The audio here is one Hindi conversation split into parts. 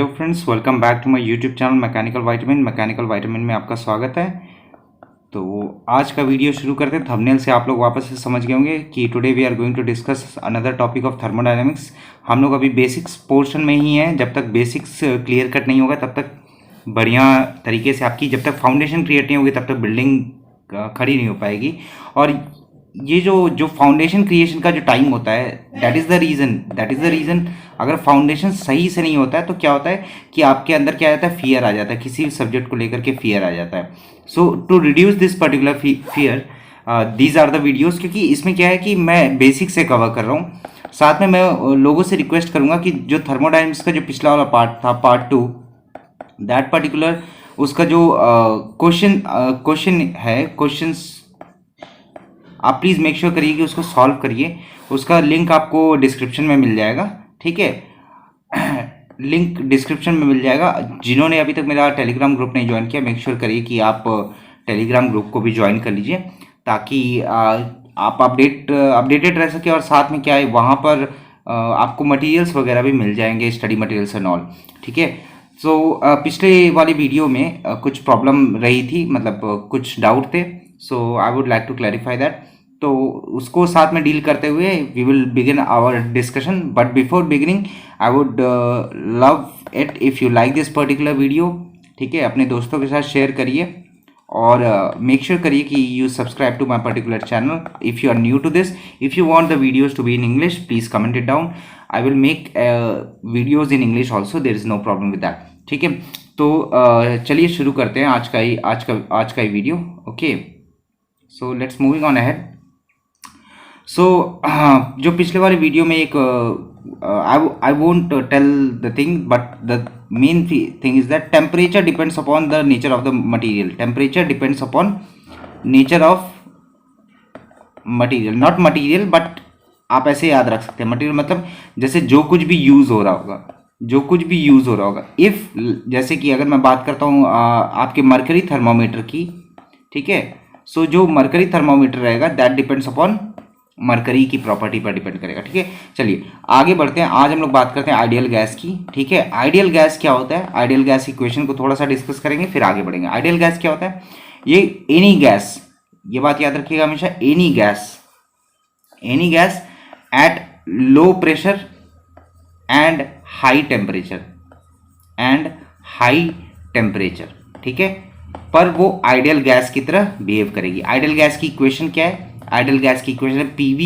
Hello friends, welcome back to my YouTube channel mechanical vitamin में आपका स्वागत है। तो आज का वीडियो शुरू करते हैं। थंबनेल से आप लोग वापस से समझ गए होंगे कि today we are going to discuss another topic of thermodynamics. हम लोग अभी बेसिक्स पोर्शन में ही हैं। जब तक बेसिक्स क्लियर कट नहीं होगा तब तक बढ़िया तरीके से आपकी जब तक फाउंडेशन क्रिएट नहीं होगी तब तक बिल्डिंग खड़ी नहीं हो पाएगी। और ये जो फाउंडेशन क्रिएशन का जो टाइम होता है, दैट इज़ द रीज़न अगर फाउंडेशन सही से नहीं होता है तो क्या होता है कि आपके अंदर क्या आ जाता है, फियर आ जाता है, किसी भी सब्जेक्ट को लेकर के फियर आ जाता है। So to reduce this particular fear these are the videos, क्योंकि इसमें क्या है कि मैं बेसिक से कवर कर रहा हूँ। साथ में मैं लोगों से रिक्वेस्ट करूँगा कि जो थर्मोडायनेमिक्स का जो पिछला वाला पार्ट था, पार्ट 2, दैट पर्टिकुलर उसका जो क्वेश्चंस आप प्लीज़ मेक श्योर करिए कि उसको सॉल्व करिए। उसका लिंक आपको डिस्क्रिप्शन में मिल जाएगा, ठीक है। लिंक डिस्क्रिप्शन में मिल जाएगा। जिन्होंने अभी तक मेरा टेलीग्राम ग्रुप नहीं ज्वाइन किया, मेक श्योर करिए कि आप टेलीग्राम ग्रुप को भी ज्वाइन कर लीजिए, ताकि आप अपडेटेड रह सके। और साथ में क्या है, वहाँ पर आपको मटेरियल्स वगैरह भी मिल जाएंगे, स्टडी मटेरियल्स एंड ऑल, ठीक है। सो पिछले वाली वीडियो में कुछ प्रॉब्लम रही थी, मतलब कुछ डाउट थे। So I would like to clarify that. तो उसको साथ में डील करते हुए we will begin our discussion. But before beginning I would love it if you like this particular video, ठीक है। अपने दोस्तों के साथ शेयर करिए और मेक श्योर करिए कि you subscribe to my particular channel if you are new to this. If you want the videos to be in English, please comment it down. I will make videos in English also, there is no problem with that, ठीक है। तो चलिए शुरू करते हैं आज का ही वीडियो, okay. So let's moving on ahead. So जो पिछले वाले वीडियो में एक I won't tell the thing, but the main thing is that temperature depends upon the nature of the material. Temperature depends upon nature of material, not material, but आप ऐसे याद रख सकते हैं। मटेरियल मतलब जैसे जो कुछ भी यूज़ हो रहा होगा, इफ़ जैसे कि अगर मैं बात करता हूँ आपके मरकरी थर्मोमीटर की, ठीक है। सो जो मरकरी थर्मोमीटर रहेगा दैट डिपेंड्स अपॉन मरकरी की प्रॉपर्टी पर डिपेंड करेगा, ठीक है। चलिए आगे बढ़ते हैं। आज हम लोग बात करते हैं आइडियल गैस की, ठीक है। आइडियल गैस क्या होता है, आइडियल गैस इक्वेशन को थोड़ा सा डिस्कस करेंगे, फिर आगे बढ़ेंगे। आइडियल गैस क्या होता है, ये एनी गैस, ये बात याद रखिएगा हमेशा, any gas at low pressure and high temperature, ठीक है, पर वो आइडियल गैस की तरह बिहेव करेगी। आइडियल गैस की इक्वेशन क्या है, आइडियल गैस की इक्वेशन है PV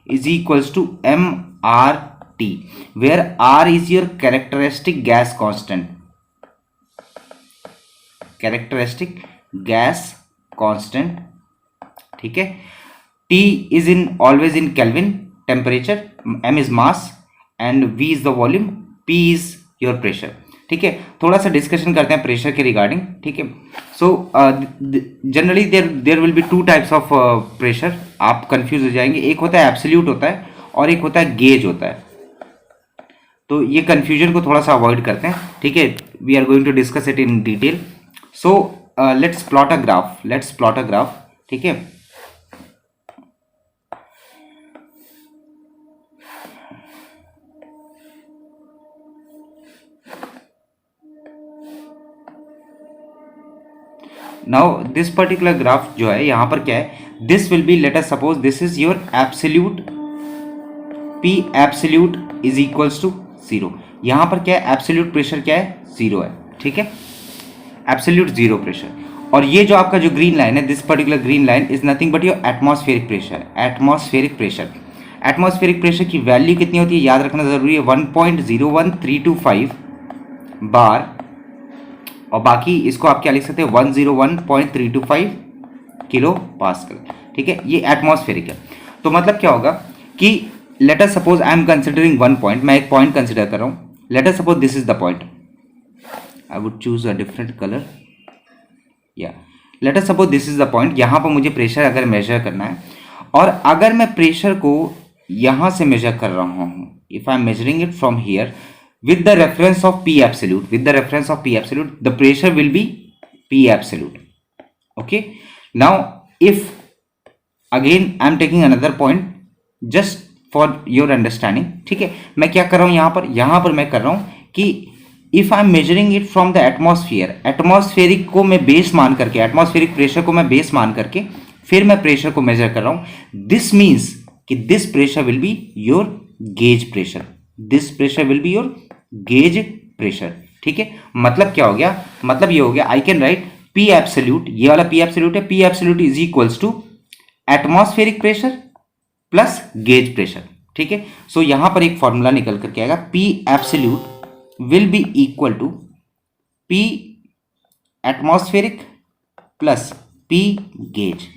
is equals to MRT, where R is your characteristic gas constant, ठीक है। T is in always in kelvin temperature, M is mass and V is the volume, P is your pressure, ठीक है। थोड़ा सा डिस्कशन करते हैं प्रेशर के रिगार्डिंग, ठीक है। So generally there will be two types of pressure. आप कंफ्यूज हो जाएंगे, एक होता है एब्सोल्यूट होता है और एक होता है गेज होता है। तो ये कंफ्यूजन को थोड़ा सा अवॉइड करते हैं, ठीक है। We are going to discuss it in detail. So let's plot a graph, ठीक है। नाउ दिस पर्टिकुलर ग्राफ जो है यहाँ पर क्या है, this will be, let us suppose this is your absolute, P absolute is equals to 0। यहाँ पर क्या है, एब्सोल्यूट प्रेशर क्या है, 0 है, ठीक है, एब्सोल्यूट 0 प्रेशर। और ये जो आपका जो ग्रीन लाइन है, this particular green line is nothing but your atmospheric pressure की वैल्यू कितनी होती है, याद रखना जरूरी है, 1.01325 बार, और बाकी इसको आप क्या लिख सकते हैं, 101.325 किलो पास्कल, ठीक है। ये एटमॉस्फेरिक है। तो मतलब क्या होगा कि let us suppose I am considering one point, मैं एक पॉइंट कंसिडर कर रहा हूं। Let us suppose this is the point, I would choose a different colour, या let us suppose this is the point. यहां पर मुझे प्रेशर अगर मेजर करना है, और अगर मैं प्रेशर को यहां से मेजर कर रहा हूं, if I M measuring it from here with the reference of P absolute, the pressure will be P absolute, okay. Now if again I am taking another point just for your understanding, ठीक है। मैं क्या कर रहा हूं, यहां पर मैं कर रहा हूं कि if I M measuring it from the atmosphere, atmospheric को मैं बेस मान करके, एटमॉस्फेरिक प्रेशर को मैं बेस मान करके फिर मैं प्रेशर को मेजर कर रहा हूं, दिस मीन्स कि this pressure will be your gauge pressure, this pressure will be your gauge pressure. ठीक है, मतलब क्या हो गया, मतलब ये हो गया I can write P absolute, ये वाला पी एब्सोल्यूट है, P absolute is equals to atmospheric pressure plus gauge pressure. ठीक है, सो यहां पर एक फॉर्मूला निकल करके आएगा, P absolute will be equal to P atmospheric plus P gauge.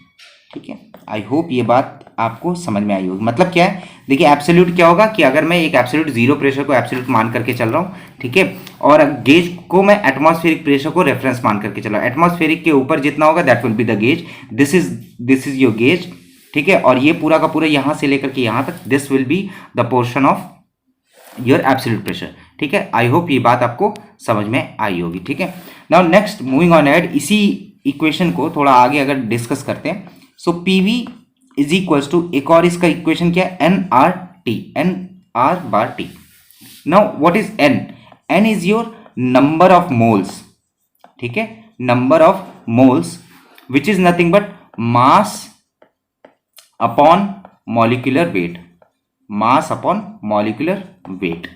ठीक है, आई होप ये बात आपको समझ में आई होगी। मतलब क्या है, देखिए एब्सोल्यूट क्या होगा कि अगर मैं एक एब्सोल्यूट जीरो प्रेशर को एब्सोल्यूट मान करके चल रहा हूँ, ठीक है, और गेज को मैं एटमॉस्फेरिक प्रेशर को रेफरेंस मान करके चल रहा हूँ, एटमॉस्फेरिक के ऊपर जितना होगा that will be the gauge, this is your gauge. ठीक है, और ये पूरा का पूरा यहां से लेकर के यहां तक this will be the portion of your absolute pressure. ठीक है, आई होप ये बात आपको समझ में आई होगी। ठीक है, now next moving on ahead, इसी इक्वेशन को थोड़ा आगे अगर डिस्कस करते हैं, so PV is equals to, एक और इसका इक्वेशन क्या है, n R T, n R bar T. Now what is n, n is your number of moles. ठीक है, number of moles which is nothing but mass upon molecular weight, mass upon molecular weight.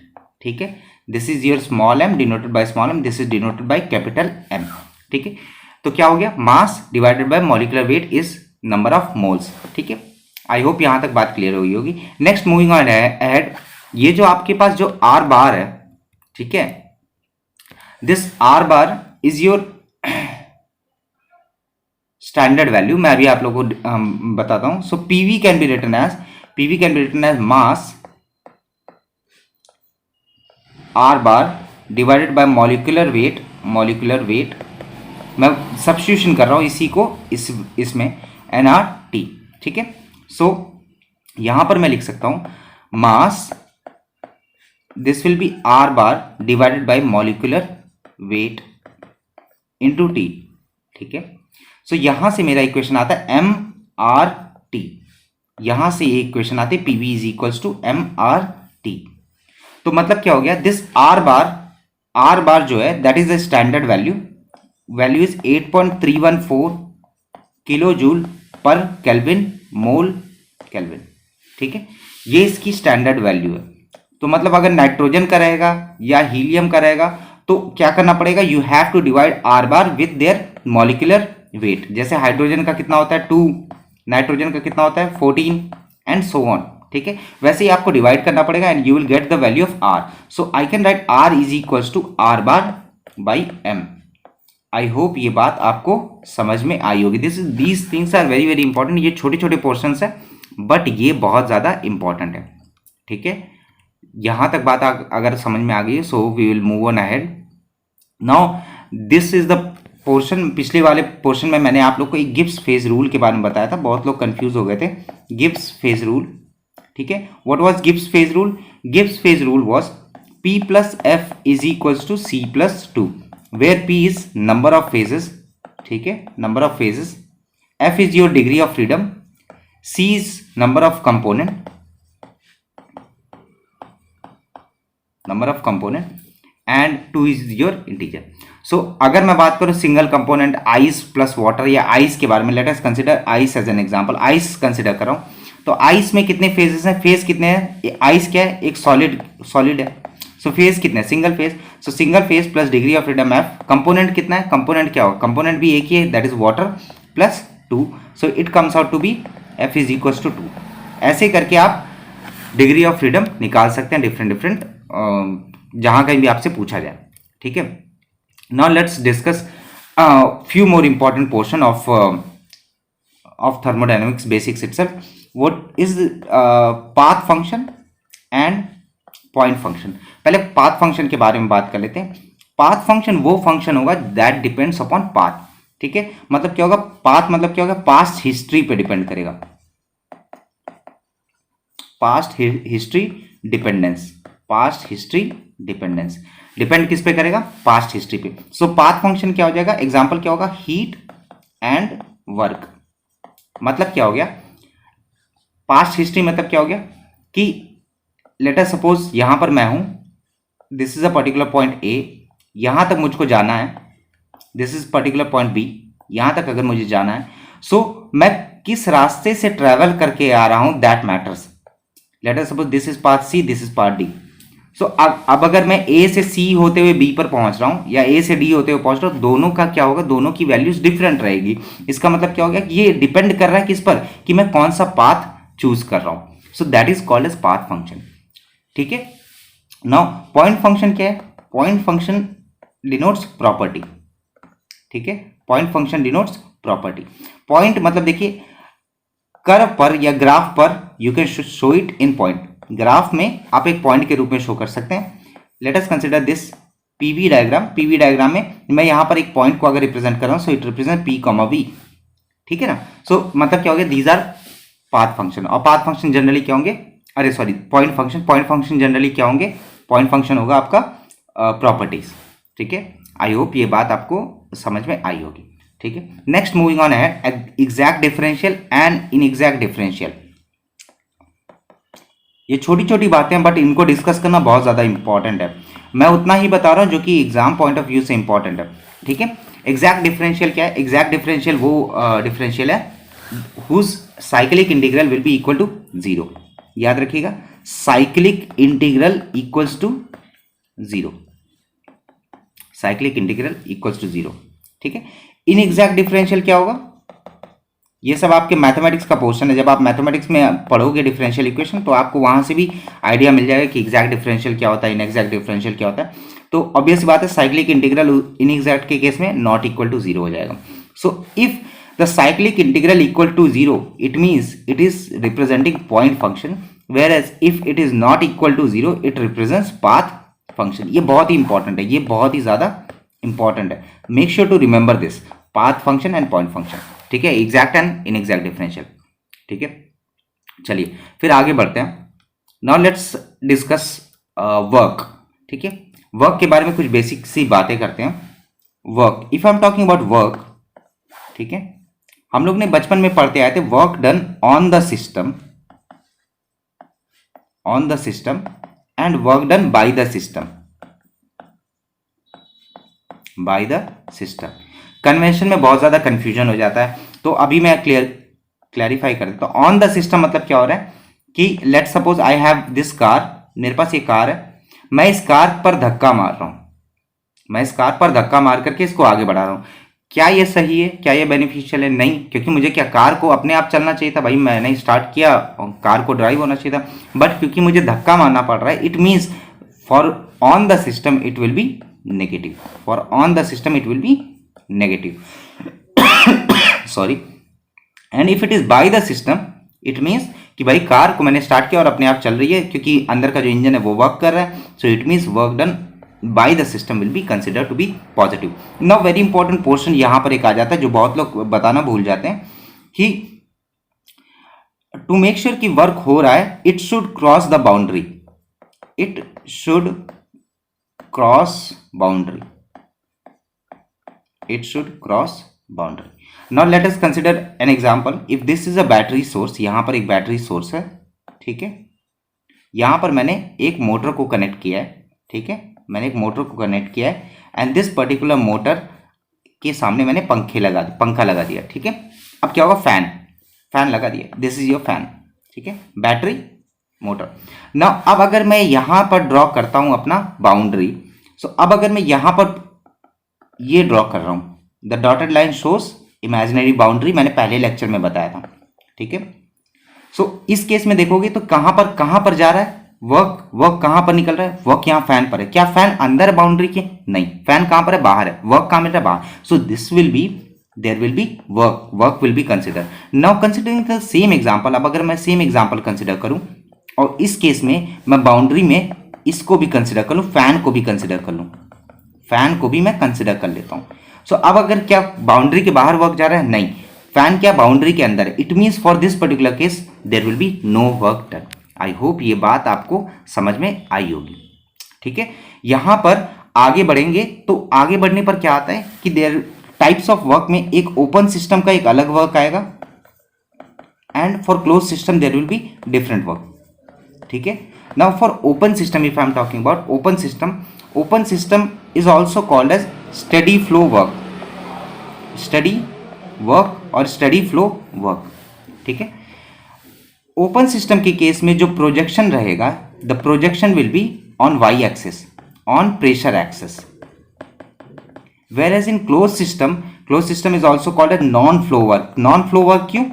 ठीक है, this is your small M denoted by small m, this is denoted by capital M. ठीक है, तो क्या हो गया, mass divided by molecular weight is number of moles. ठीक है, आई होप यहां तक बात क्लियर हुई होगी। नेक्स्ट मूविंग ऑन अहेड, ये जो आपके पास जो आर बार है, ठीक है, this R bar is your standard value. मैं अभी आप लोगों को बताता हूं। So PV can be written as mass R bar divided by molecular weight, मैं सब्स्टिट्यूशन कर रहा हूं इसी को इसमें एन आर टी। ठीक है, सो यहां पर मैं लिख सकता हूं mass, this will be R bar divided by molecular weight into T. ठीक है, सो यहां से मेरा इक्वेशन आता है एम आर टी, यहां से ये इक्वेशन आती है PV is equals to m R T. तो मतलब क्या हो गया, दिस आर बार जो है that is the standard value is 8.314 kilo joule पर केल्विन मोल केल्विन। ठीक है, ये इसकी स्टैंडर्ड वैल्यू है। तो मतलब अगर नाइट्रोजन का रहेगा या हीलियम का रहेगा तो क्या करना पड़ेगा, you have to divide R bar with their molecular weight. जैसे हाइड्रोजन का कितना होता है 2, नाइट्रोजन का कितना होता है 14 एंड सो ऑन। ठीक है, वैसे ही आपको डिवाइड करना पड़ेगा and you will get the value of R. So I can write R is equals to R bar by M. I hope ये बात आपको समझ में आई होगी। These things are very very important. ये छोटे छोटे पोर्शंस है बट ये बहुत ज़्यादा इंपॉर्टेंट है। ठीक है, यहाँ तक बात अगर समझ में आ गई है, so we will move on ahead. Now this is the portion, पिछले वाले पोर्शन में मैंने आप लोग को एक गिब्स फेज रूल के बारे में बताया था, बहुत लोग कंफ्यूज हो गए थे। गिब्स फेज रूल, ठीक है, what was Gibbs phase rule? Gibbs phase rule was P plus F is equals to C plus 2, where P is number of phases, ठीक है, number of phases, F is your degree of freedom, C is number of component and 2 is your integer. So अगर मैं बात करूं single component ice plus water या आइस के बारे में, let us consider ice as an example. Ice consider कर रहा हूं तो आइस में कितने फेजेस हैं? फेज कितने हैं? आइस क्या है? एक सॉलिड है। सो फेज कितने? Single phase. So single phase plus degree of freedom F. Component कितना है? कंपोनेंट क्या होगा? कंपोनेंट भी एक ही है, that is water plus 2। So it comes out to be F is equals to 2। ऐसे करके आप डिग्री ऑफ फ्रीडम निकाल सकते हैं डिफरेंट जहां कहीं भी आपसे पूछा जाए। ठीक है, now let's discuss few more important portion of thermodynamics basics itself. What is path function and point function? पहले path function के बारे में बात कर लेते हैं। path function वो function होगा that depends upon path। ठीक है, मतलब क्या होगा? path मतलब क्या होगा? past history पे डिपेंड करेगा। past history dependence डिपेंड किस पे करेगा? पास्ट हिस्ट्री पे। सो पाथ फंक्शन क्या हो जाएगा? एग्जांपल क्या होगा? Heat and work. मतलब क्या हो गया? पास्ट हिस्ट्री मतलब क्या हो गया कि लेट अस सपोज यहां पर मैं हूं, this is a particular point A यहां तक मुझको जाना है, this is particular point B, यहां तक अगर मुझे जाना है, सो मैं किस रास्ते से ट्रेवल करके आ रहा हूं, that matters. Let us suppose this is part C, this is part D. So अब अगर मैं ए से सी होते हुए बी पर पहुंच रहा हूं या ए से डी होते हुए पहुंच रहा हूं, दोनों का क्या होगा, दोनों की वैल्यूज डिफरेंट रहेगी। इसका मतलब क्या हो गया कि ये डिपेंड कर रहा है किस पर, कि मैं कौन सा पाथ चूज कर रहा हूं। So that is called as path function. ठीक है, नाउ पॉइंट फंक्शन क्या है? Point function denotes property. ठीक है, पॉइंट फंक्शन डिनोट्स प्रॉपर्टी। पॉइंट मतलब देखिए कर्व पर या ग्राफ पर you can show it in point. Graph में आप एक पॉइंट के रूप में शो कर सकते हैं। Late us consider this PV diagram. PV diagram में मैं यहां पर एक पॉइंट को अगर रिप्रेजेंट कर रहा हूं, so it represent P comma V. ठीक है ना, सो मतलब क्या हो गया, दीज आर पाथ फंक्शन। और पाथ फंक्शन जनरली क्या होंगे, अरे सॉरी, पॉइंट फंक्शन जनरली क्या होंगे, पॉइंट फंक्शन होगा आपका प्रॉपर्टीज। ठीक है, आई होप ये बात आपको समझ में आई होगी। ठीक है, नेक्स्ट मूविंग ऑन है एग्जैक्ट डिफरेंशियल एंड इनएग्जैक्ट डिफरेंशियल। ये छोटी छोटी बातें हैं बट इनको डिस्कस करना बहुत ज़्यादा इंपॉर्टेंट है। मैं उतना ही बता रहा हूँ जो कि एग्जाम पॉइंट ऑफ व्यू से इंपॉर्टेंट है। ठीक है, एग्जैक्ट डिफरेंशियल क्या है? एग्जैक्ट डिफरेंशियल वो डिफरेंशियल है whose cyclic integral will be equal to zero. याद रखिएगा, cyclic integral equals to zero, cyclic integral equals to zero. ठीक है, इनएग्जैक्ट डिफरेंशियल क्या होगा? ये सब आपके मैथमेटिक्स का पोर्शन है। जब आप मैथमेटिक्स में पढ़ोगे डिफरेंशियल इक्वेशन तो आपको वहां से भी आइडिया मिल जाएगा कि एग्जैक्ट डिफरेंशियल क्या होता है, इनएग्जैक्ट डिफरेंशियल क्या होता है। तो ऑब्वियस बात है, साइक्लिक इंटीग्रल इनएग्जैक्ट के केस में नॉट इक्वल टू जीरो हो जाएगा। So if the cyclic integral equal to zero, it means it is representing point function, whereas if it is not equal to zero it represents path function. ये बहुत ही इंपॉर्टेंट है, ये बहुत ही ज्यादा इंपॉर्टेंट है। Make sure to remember this, path function and point function. ठीक है, एग्जैक्ट एंड इनएग्जैक्ट डिफरेंशियल। ठीक है, चलिए फिर आगे बढ़ते हैं। Now let's discuss work. ठीक है, वर्क के बारे में कुछ बेसिक सी बातें करते हैं। Work, if I am talking about work, ठीक है, हम लोग ने बचपन में पढ़ते आए थे, work done on the system and work done by the system, bye the system. Convention में बहुत ज्यादा कंफ्यूजन हो जाता है, तो अभी मैं क्लैरिफाई कर देता हूं। ऑन द सिस्टम मतलब क्या हो रहा है कि let suppose I have this car, मेरे पास ये कार है, मैं इस कार पर धक्का मार रहा हूं, मैं इस कार पर धक्का मार करके इसको आगे बढ़ा रहा हूं। क्या ये सही है? क्या ये बेनिफिशियल है? नहीं, क्योंकि मुझे क्या, कार को अपने आप चलना चाहिए था भाई, मैंने स्टार्ट किया, कार को ड्राइव होना चाहिए था, बट क्योंकि मुझे धक्का मारना पड़ रहा है, it means for on the system it will be negative, for on the system it will be negative, sorry. And if it is by the system, it means कि भाई कार को मैंने स्टार्ट किया और अपने आप चल रही है, क्योंकि अंदर का जो इंजन है वो वर्क कर रहा है, so it means work done by the system will be consider to be positive. Now very important portion यहां पर एक आ जाता है जो बहुत लोग बताना भूल जाते हैं कि टू मेक श्योर कि वर्क हो रहा है, it should cross the boundary, it should cross boundary, it should cross boundary. Now let us consider an example. If this is a battery source, यहां पर एक बैटरी सोर्स है, ठीक है, यहां पर मैंने एक मोटर को कनेक्ट किया है, ठीक है, मैंने एक मोटर को कनेक्ट किया है एंड दिस पर्टिकुलर मोटर के सामने मैंने पंखा लगा दिया, ठीक है। अब क्या होगा, फैन लगा दिया, दिस इज योर फैन, ठीक है, बैटरी मोटर। ना अब अगर मैं यहां पर ड्रॉ करता हूं अपना बाउंड्री, सो अब अगर मैं यहां पर ये ड्रॉ कर रहा हूं, the dotted line shows imaginary boundary, मैंने पहले लेक्चर में बताया था, ठीक है। सो इस केस में देखोगे तो कहां पर जा रहा है वर्क कहां पर निकल रहा है, वर्क यहां फैन पर है। क्या फैन अंदर बाउंड्री के? नहीं, फैन कहां पर है, बाहर है, वर्क कहां मिल रहा है, बाहर। So this will be, there will be work will be consider. Now considering the same example, अब अगर मैं सेम एग्जांपल कंसिडर करूं और इस केस में मैं बाउंड्री में इसको भी कंसिडर कर लूं, फैन को भी कंसिडर कर लूं, फैन को भी मैं कंसिडर कर लेता हूं। सो अब अगर क्या बाउंड्री के बाहर वर्क जा रहा है? नहीं, फैन क्या बाउंड्री के अंदर है, it means for this particular case there will be no work done. I hope ये बात आपको समझ में आई होगी, ठीक है। यहां पर आगे बढ़ेंगे तो आगे बढ़ने पर क्या आता है कि देयर टाइप्स ऑफ वर्क में एक ओपन सिस्टम का एक अलग वर्क आएगा and for close system there will be different work, ठीक है। Now for open system, if I am talking about open system, open system is also called as steady flow work, steady work और स्टडी फ्लो वर्क, ठीक है। ओपन सिस्टम के केस में जो प्रोजेक्शन रहेगा, the projection will be on Y axis, on pressure axis, whereas in closed system is also called a non flow work. non flow work क्यों?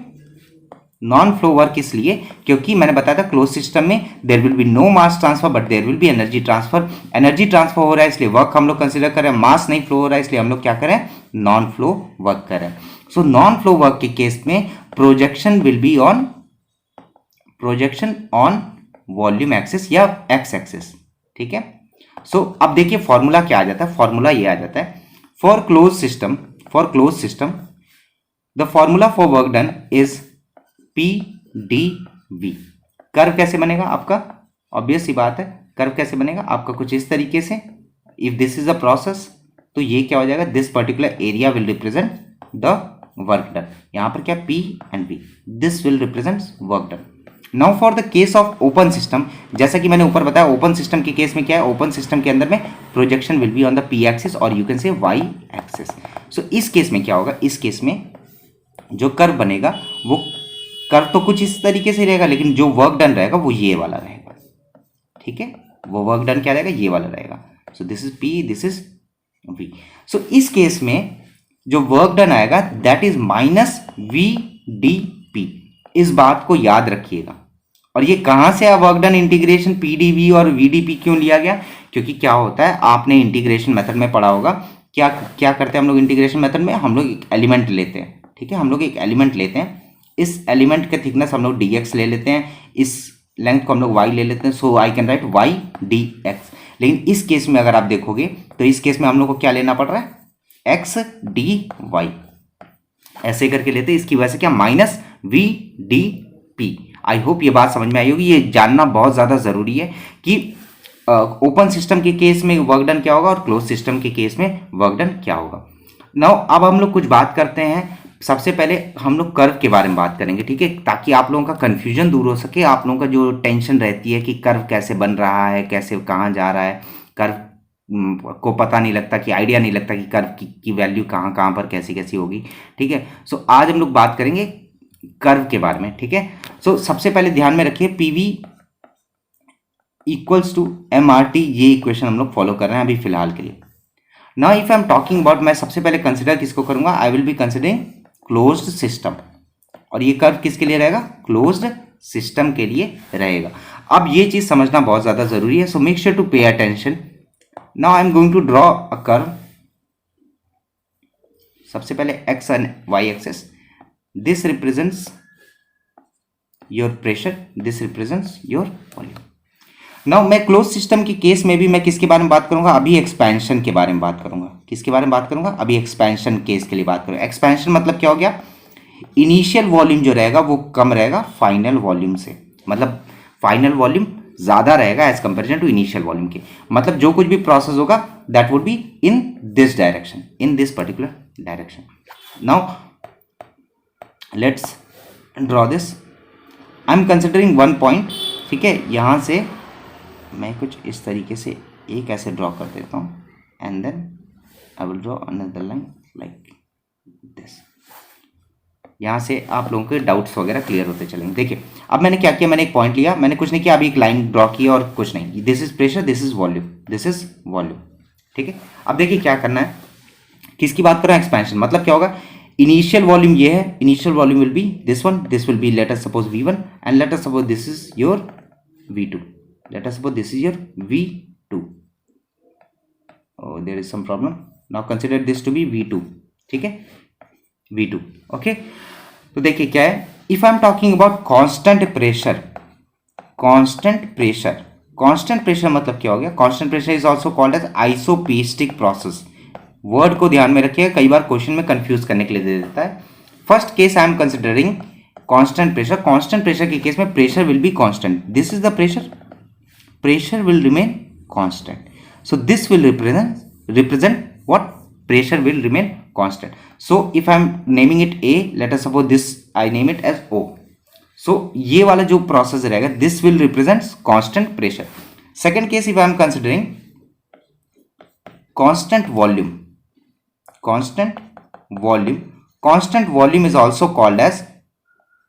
non flow work इसलिए क्योंकि मैंने बताया था क्लोज सिस्टम में there will be no mass transfer but there will be energy transfer. Energy transfer हो रहा है इसलिए वर्क हम लोग कंसिडर कर रहे हैं, मास नहीं फ्लो हो रहा है इसलिए हम लोग क्या करें, नॉन फ्लो वर्क कर रहे हैं। सो नॉन फ्लो वर्क के केस में projection will be on, projection on volume axis या एक्स एक्सिस, ठीक है। सो अब देखिए फॉर्मूला क्या आ जाता है, फॉर्मूला ये आ जाता है for closed system the formula for work done is PdV। Curve कैसे बनेगा आपका, ऑब्वियस सी बात है, कर्व कैसे बनेगा आपका कुछ इस तरीके से, if this is a process तो ये क्या हो जाएगा, this particular area will represent the work done, यहां पर क्या P and V, this will represent work done. Now for the case of open system, जैसा कि मैंने ऊपर बताया ओपन सिस्टम के केस में क्या है, ओपन सिस्टम के अंदर में projection will be on the P axis और you can say Y axis. So इस केस में क्या होगा, इस केस में जो कर्व बनेगा वो कर्व तो कुछ इस तरीके से रहेगा, लेकिन जो वर्क डन रहेगा वो ये वाला रहेगा, ठीक है, वो वर्क डन क्या रहेगा, ये वाला रहेगा। So this is P, this is V। सो इस केस में जो वर्क डन आएगा दैट इज माइनस VdP, इस बात को याद रखिएगा। और ये कहां से वर्क डन इंटीग्रेशन PdV और VdP क्यों लिया गया, क्योंकि क्या होता है आपने इंटीग्रेशन मेथड में पढ़ा होगा, क्या क्या करते हैं हम लोग इंटीग्रेशन मेथड में, हम लोग एक एलिमेंट लेते हैं, ठीक है, हम लोग एक एलिमेंट लेते हैं, इस एलिमेंट का थिकनेस हम लोग dx ले लेते हैं, इस लेंथ को हम लोग y ले लेते हैं, so I can write y dx। लेकिन इस केस में अगर आप देखोगे तो इस केस में हम लोग को क्या लेना पड़ रहा है, x dy, ऐसे करके लेते हैं, इसकी वजह से क्या माइनस VdP। आई होप ये बात समझ में आई होगी, ये जानना बहुत ज़्यादा ज़रूरी है कि ओपन सिस्टम के केस में वर्क डन क्या होगा और क्लोज सिस्टम के केस में वर्क डन क्या होगा। नाउ अब हम लोग कुछ बात करते हैं, सबसे पहले हम लोग कर्व के बारे में बात करेंगे, ठीक है, ताकि आप लोगों का कन्फ्यूजन दूर हो सके, आप लोगों का जो टेंशन रहती है कि कर्व कैसे बन रहा है, कैसे कहाँ जा रहा है, कर्व को पता नहीं लगता, कि आइडिया नहीं लगता कि कर्व की वैल्यू कहाँ कहाँ पर कैसी कैसी होगी, ठीक है। सो आज हम लोग बात करेंगे कर्व के बारे में, ठीक है। सो सबसे पहले ध्यान में रखिए PV इक्वल्स टू MRT, ये इक्वेशन हम लोग फॉलो कर रहे हैं अभी फिलहाल के लिए। Now if I am talking about, मैं सबसे पहले कंसिडर किसको करूंगा, I will be considering closed system, और ये कर्व किसके लिए रहेगा, क्लोज्ड सिस्टम के लिए रहेगा। अब ये चीज समझना बहुत ज्यादा जरूरी है, so make sure to pay attention. Now I am going to draw a curve, सबसे पहले x and y axis, this represents your pressure, this represents your volume। now मैं क्लोज सिस्टम के केस में भी मैं किसके बारे में बात करूंगा, अभी एक्सपेंशन के बारे में बात करूंगा, किसके बारे में बात करूंगा, अभी एक्सपेंशन केस के लिए बात करूंगा। एक्सपेंशन मतलब क्या हो गया, इनिशियल वॉल्यूम जो रहेगा वो कम रहेगा फाइनल वॉल्यूम से, मतलब फाइनल वॉल्यूम ज्यादा रहेगा as comparison to initial volume के, मतलब जो कुछ भी प्रोसेस होगा that would be in this direction, in this particular direction. Now let's draw this, I am considering one point, ठीक है, यहाँ से मैं कुछ इस तरीके से एक ऐसे ड्रॉ कर देता हूँ and then I will draw another line like this. यहाँ से आप लोगों के डाउट्स वगैरह क्लियर होते चलेंगे। देखिए अब मैंने क्या किया, मैंने एक पॉइंट लिया, मैंने कुछ नहीं किया, अभी एक लाइन ड्रॉ की और कुछ नहीं, this is pressure, this is volume, this is volume, ठीक है। अब देखिए क्या करना है, किसकी बात कर रहा है, एक्सपेंशन, मतलब क्या होगा, इनिशियल वॉल्यूम ये है, initial volume will be this one, this will be let us suppose V1 and let us suppose this is your V2, late us suppose this is your V2, oh there is some problem, now consider this to be V2, ठीक है, V2, ओके। तो देखिए क्या है, if I am talking about constant pressure, constant pressure, constant pressure मतलब क्या हो गया, constant pressure is also called as isobaric process. Word को ध्यान में रखिए, कई बार क्वेश्चन में कंफ्यूज करने के लिए दे देता है। First case I am considering constant pressure, constant pressure के केस में pressure will be constant, this is the pressure, pressure will remain constant, so this will represent what, pressure will remain constant। so if I am naming it A, let us suppose this I name it as O, so ये वाला जो process रहेगा this will represent constant pressure। second case if I am considering constant volume, constant volume, constant volume is also called as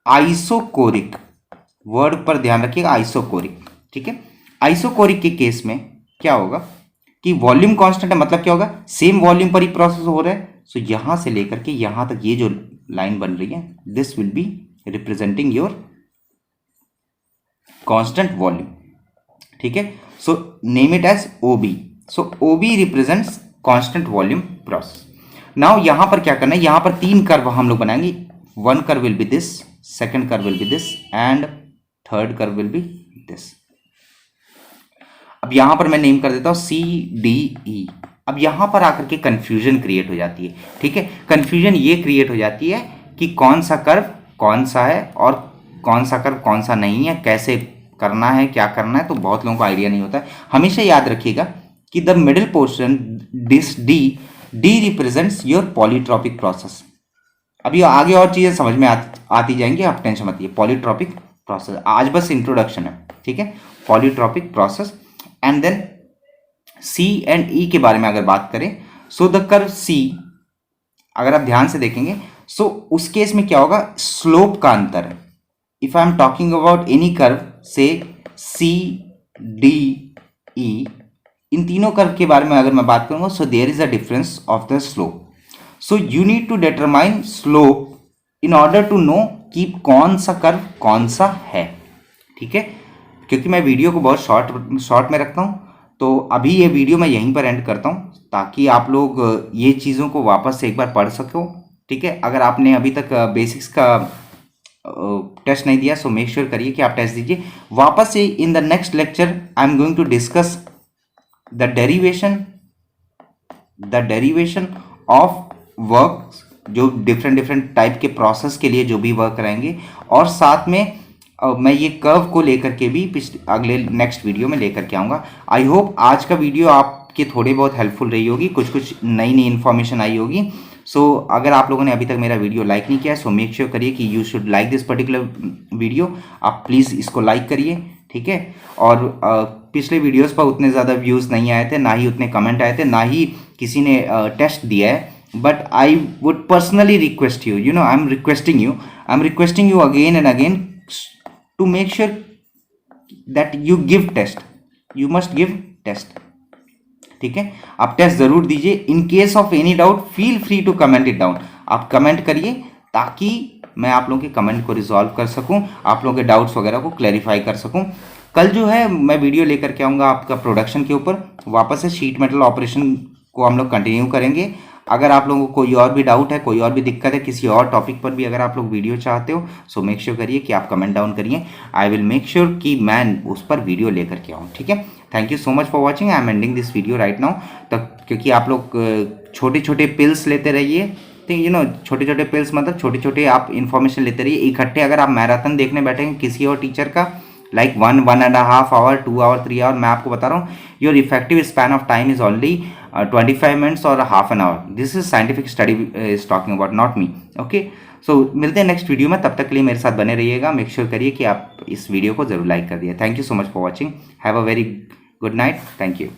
isochoric. Word पर ध्यान रखिएगा, आइसोकोरिक, ठीक है। आइसोकोरिक के केस में क्या होगा कि वॉल्यूम कांस्टेंट है, मतलब क्या होगा, सेम वॉल्यूम पर ही प्रोसेस हो रहा है। सो यहां से लेकर के यहां तक ये जो लाइन बन रही है, this will be representing your constant volume, ठीक है। So name it as OB. So OB represents constant volume process. Now यहां पर क्या करना है, यहां पर 3 कर्व हम लोग बनाएंगे। One curve will be this, second curve will be this and third curve will be this. अब यहां पर मैं नेम कर देता हूं सी डी ई। अब यहां पर आकर के कंफ्यूजन क्रिएट हो जाती है, ठीक है। कंफ्यूजन ये क्रिएट हो जाती है कि कौन सा कर्व कौन सा है और कौन सा कर्व कौन सा नहीं है, कैसे करना है, क्या करना है, तो बहुत लोगों को आइडिया नहीं होता है। हमेशा याद रखिएगा कि the middle portion this D represents your polytropic process. अभी आगे और चीजें समझ में आती जाएंगी, आप टेंशन मत लीजिए। पॉलीट्रॉपिक प्रोसेस आज बस इंट्रोडक्शन है, ठीक है। Polytropic process and then C and E के बारे में अगर बात करें, सो द कर्व सी, अगर आप ध्यान से देखेंगे, सो उस केस में क्या होगा, स्लोप का अंतर है। If I am talking about any curve से सी डी ई, इन तीनों कर्व के बारे में अगर मैं बात करूंगा, so there is a difference of the slope. So you need to determine slope in order to know कि कौन सा कर्व कौन सा है, ठीक है। क्योंकि मैं वीडियो को बहुत शॉर्ट में रखता हूं, तो अभी ये वीडियो मैं यहीं पर एंड करता हूं ताकि आप लोग ये चीज़ों को वापस से एक बार पढ़ सको, ठीक है। अगर आपने अभी तक बेसिक्स का टेस्ट नहीं दिया, सो मेक श्योर करिए कि आप टेस्ट दीजिए वापस से। In the next lecture I am going to discuss the derivation of work, जो डिफरेंट टाइप के प्रोसेस के लिए जो भी वर्क रहेंगे, और साथ में मैं ये कर्व को लेकर के भी अगले नेक्स्ट वीडियो में लेकर के आऊँगा। आई होप आज का वीडियो आपके थोड़े बहुत हेल्पफुल रही होगी, कुछ नई इन्फॉर्मेशन आई होगी। सो अगर आप लोगों ने अभी तक मेरा वीडियो लाइक नहीं किया है, सो मेक श्योर करिए कि you should like this particular video. आप प्लीज़ इसको लाइक करिए, ठीक है। और पिछले वीडियोस पर उतने ज़्यादा व्यूज़ नहीं आए थे, ना ही उतने कमेंट आए थे, ना ही किसी ने टेस्ट दिया है। But I would personally request you, you know, I am requesting you again and again to make sure that you give test, you must give test, ठीक है। आप टेस्ट जरूर दीजिए। In case of any doubt feel free to comment it down. आप कमेंट करिए ताकि मैं आप लोगों के कमेंट को रिजॉल्व कर सकूं, आप लोगों के डाउट्स वगैरह को क्लैरिफाई कर सकूं। कल जो है मैं वीडियो लेकर के आऊँगा आपका प्रोडक्शन के ऊपर, वापस से शीट मेटल ऑपरेशन को हम लोग कंटिन्यू करेंगे। अगर आप लोगों को कोई और भी डाउट है, कोई और भी दिक्कत है, किसी और टॉपिक पर भी अगर आप लोग वीडियो चाहते हो, सो मेक श्योर करिए कि आप कमेंट डाउन करिए। आई विल मेक श्योर कि मैं उस पर वीडियो लेकर के आऊँ, ठीक है। Thank you so much for watching. I am ending this video right now. तब क्योंकि आप लोग छोटे छोटे पिल्स लेते रहिए, तो यू नो, छोटे छोटे पिल्स मतलब छोटे छोटे आप इन्फॉर्मेशन लेते रहिए। इकट्ठे अगर आप मैराथन देखने बैठेंगे किसी और टीचर का, लाइक 1.5 आवर 2 आवर 3 आवर, मैं आपको बता रहा हूँ, your effective span of time is only 25 minutes और half an hour. This is scientific study is talking about, not me, okay. So मिलते हैं नेक्स्ट वीडियो में, तब तक के लिए मेरे साथ बने रहिएगा। मेक श्योर करिए कि आप इस वीडियो को जरूर लाइक कर दिए। Thank you so much for watching. Have a very good night. Thank you.